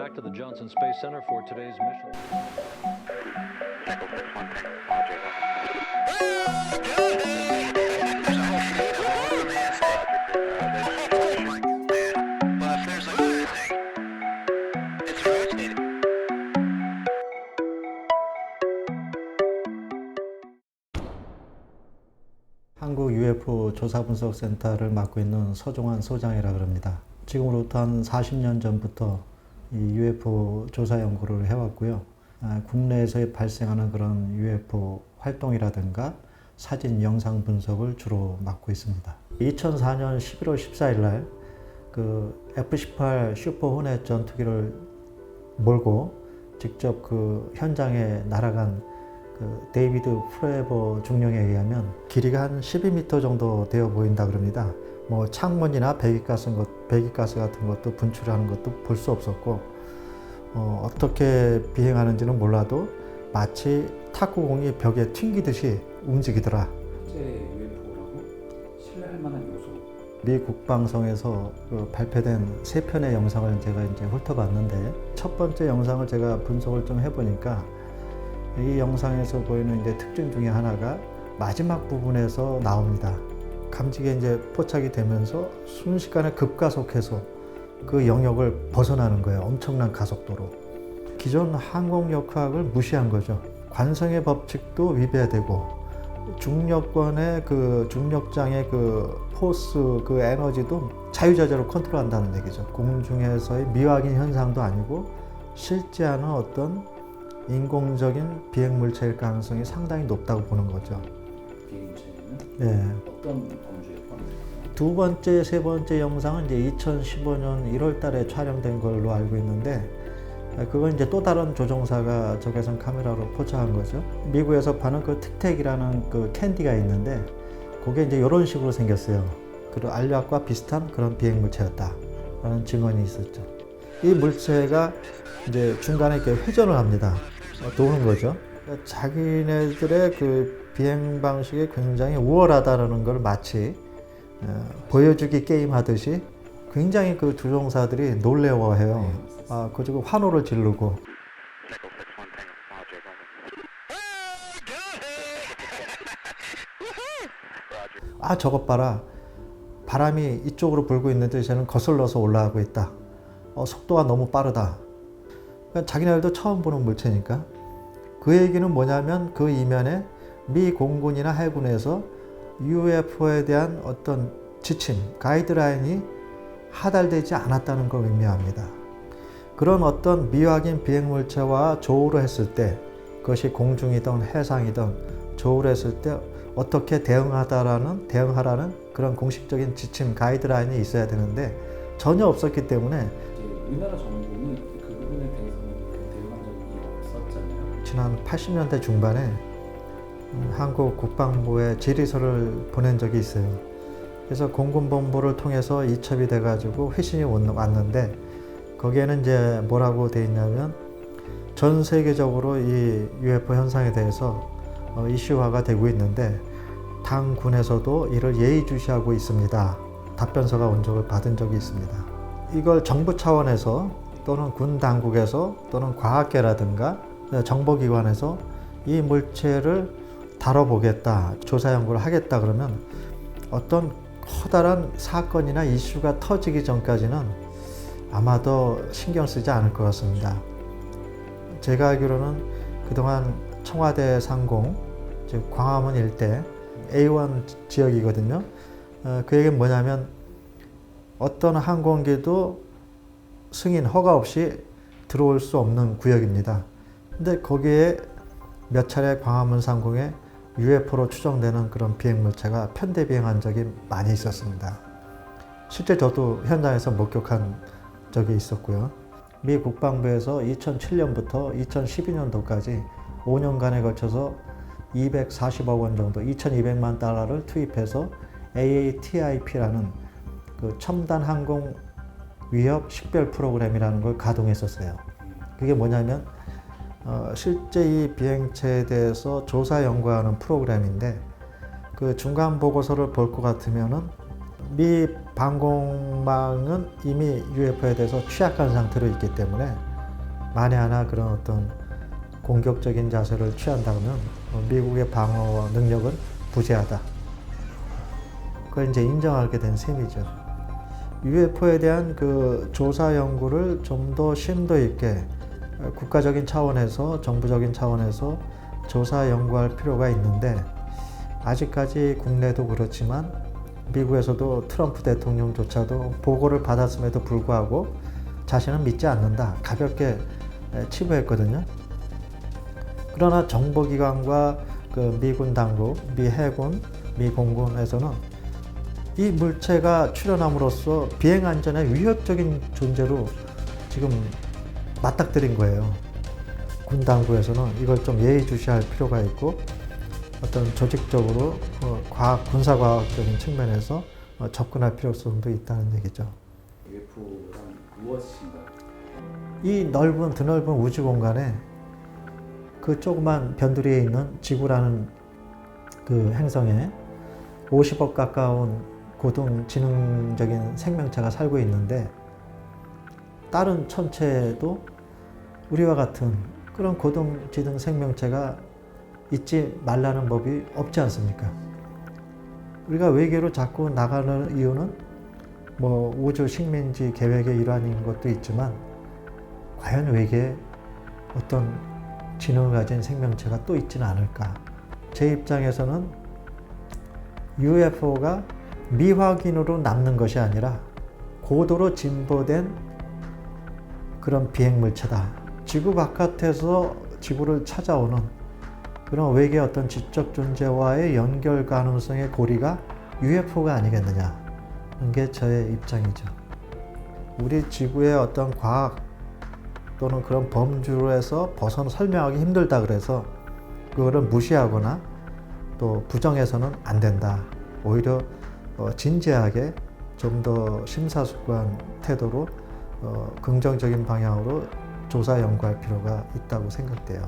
back to the Johnson Space Center for today's mission. 한국 UFO 조사분석센터를 맡고 있는 서종환 소장이라고 합니다. 지금으로부터 한 40년 전부터 이 UFO 조사 연구를 해왔고요. 국내에서 발생하는 그런 UFO 활동이라든가 사진, 영상 분석을 주로 맡고 있습니다. 2004년 11월 14일 날 그 F-18 슈퍼 호넷 전투기를 몰고 직접 그 현장에 날아간 그 데이비드 프레버 중령에 의하면 길이가 한 12m 정도 되어 보인다 그럽니다. 뭐 창문이나 배기가스 같은 것도 분출하는 것도 볼 수 없었고 어떻게 비행하는지는 몰라도 마치 탁구공이 벽에 튕기듯이 움직이더라. 실제 UFO라고 신뢰할 만한 요소. 미 국방성에서 발표된 3편의 영상을 제가 이제 훑어봤는데 첫 번째 영상을 제가 분석을 좀 해보니까 이 영상에서 보이는 이제 특징 중에 하나가 마지막 부분에서 나옵니다. 감지기에 이제 포착이 되면서 순식간에 급가속해서 그 영역을 벗어나는 거예요. 엄청난 가속도로. 기존 항공역학을 무시한 거죠. 관성의 법칙도 위배되고 중력권의 그 중력장의 그 포스, 그 에너지도 자유자재로 컨트롤한다는 얘기죠. 공중에서의 미확인 현상도 아니고 실제 않은 어떤 인공적인 비행 물체일 가능성이 상당히 높다고 보는 거죠. 비행체는 예. 어떤 범주에 포함될까요? 두 번째, 세 번째 영상은 이제 2015년 1월 달에 촬영된 걸로 알고 있는데 그건 이제 또 다른 조종사가 적외선 카메라로 포착한 거죠. 미국에서 파는 그 틱택이라는 그 캔디가 있는데 그게 이제 이런 식으로 생겼어요. 그리고 알약과 비슷한 그런 비행 물체였다라는 증언이 있었죠. 이 물체가 이제 중간에 이렇게 회전을 합니다. 도는 거죠. 그러니까 자기네들의 그 비행 방식이 굉장히 우월하다는 걸 마치 보여주기 게임 하듯이 굉장히 그 조종사들이 놀래워해요. 그리고 환호를 지르고. 저것 봐라. 바람이 이쪽으로 불고 있는데 쟤는 거슬러서 올라가고 있다. 속도가 너무 빠르다. 그러니까 자기네들도 처음 보는 물체니까. 그 얘기는 뭐냐면 그 이면에 미 공군이나 해군에서 UFO에 대한 어떤 지침, 가이드라인이 하달되지 않았다는 걸 의미합니다. 그런 어떤 미확인 비행물체와 조우를 했을 때 그것이 공중이든 해상이든 조우를 했을 때 어떻게 대응하라는 그런 공식적인 지침, 가이드라인이 있어야 되는데 전혀 없었기 때문에 우리나라 정부는 그 부분에 대해서는 대응한 적이 없었잖아요. 지난 80년대 중반에 한국 국방부에 질의서를 보낸 적이 있어요. 그래서 공군본부를 통해서 이첩이 돼가지고 회신이 왔는데 거기에는 이제 뭐라고 돼 있냐면 전 세계적으로 이 UFO 현상에 대해서 이슈화가 되고 있는데 당군에서도 이를 예의주시하고 있습니다. 답변서가 온 적을 받은 적이 있습니다. 이걸 정부 차원에서 또는 군 당국에서 또는 과학계라든가 정보기관에서 이 물체를 다뤄보겠다, 조사 연구를 하겠다 그러면 어떤 커다란 사건이나 이슈가 터지기 전까지는 아마도 신경 쓰지 않을 것 같습니다. 제가 알기로는 그동안 청와대 상공, 즉 광화문 일대 A1 지역이거든요. 그 얘기는 뭐냐면 어떤 항공기도 승인, 허가 없이 들어올 수 없는 구역입니다. 근데 거기에 몇 차례 광화문 상공에 UFO로 추정되는 그런 비행물체가 편대 비행한 적이 많이 있었습니다. 실제 저도 현장에서 목격한 적이 있었고요. 미 국방부에서 2007년부터 2012년도까지 5년간에 걸쳐서 240억 원 정도, 2,200만 달러를 투입해서 AATIP라는 그 첨단 항공 위협 식별 프로그램이라는 걸 가동했었어요. 그게 뭐냐면 실제 이 비행체에 대해서 조사 연구하는 프로그램인데 그 중간 보고서를 볼 것 같으면은 미 방공망은 이미 UFO에 대해서 취약한 상태로 있기 때문에 만에 하나 그런 어떤 공격적인 자세를 취한다면 미국의 방어 능력은 부재하다. 그걸 이제 인정하게 된 셈이죠. UFO에 대한 그 조사 연구를 좀 더 심도 있게 국가적인 차원에서, 정부적인 차원에서 조사 연구할 필요가 있는데, 아직까지 국내도 그렇지만 미국에서도 트럼프 대통령조차도 보고를 받았음에도 불구하고 자신은 믿지 않는다, 가볍게 치부했거든요. 그러나 정보기관과 그 미군 당국, 미 해군, 미 공군에서는 이 물체가 출현함으로써 비행 안전에 위협적인 존재로 지금 맞닥뜨린 거예요. 군 당국에서는 이걸 좀 예의주시할 필요가 있고, 어떤 조직적으로 군사과학적인 측면에서 접근할 필요성도 있다는 얘기죠. UFO란 무엇인가요? 이 드넓은 우주 공간에 그 조그만 변두리에 있는 지구라는 그 행성에 50억 가까운 고등지능적인 생명체가 살고 있는데, 다른 천체에도 우리와 같은 그런 고등지능 생명체가 있지 말라는 법이 없지 않습니까? 우리가 외계로 자꾸 나가는 이유는 뭐 우주 식민지 계획의 일환인 것도 있지만, 과연 외계에 어떤 지능을 가진 생명체가 또 있지는 않을까? 제 입장에서는 UFO가 미확인으로 남는 것이 아니라 고도로 진보된 그런 비행물체다. 지구 바깥에서 지구를 찾아오는 그런 외계 어떤 지적 존재와의 연결 가능성의 고리가 UFO가 아니겠느냐. 이게 저의 입장이죠. 우리 지구의 어떤 과학 또는 그런 범주에서 벗어나 설명하기 힘들다 그래서 그거를 무시하거나 또 부정해서는 안 된다. 오히려 진지하게 좀 더 심사숙고한 태도로 긍정적인 방향으로 조사 연구할 필요가 있다고 생각돼요.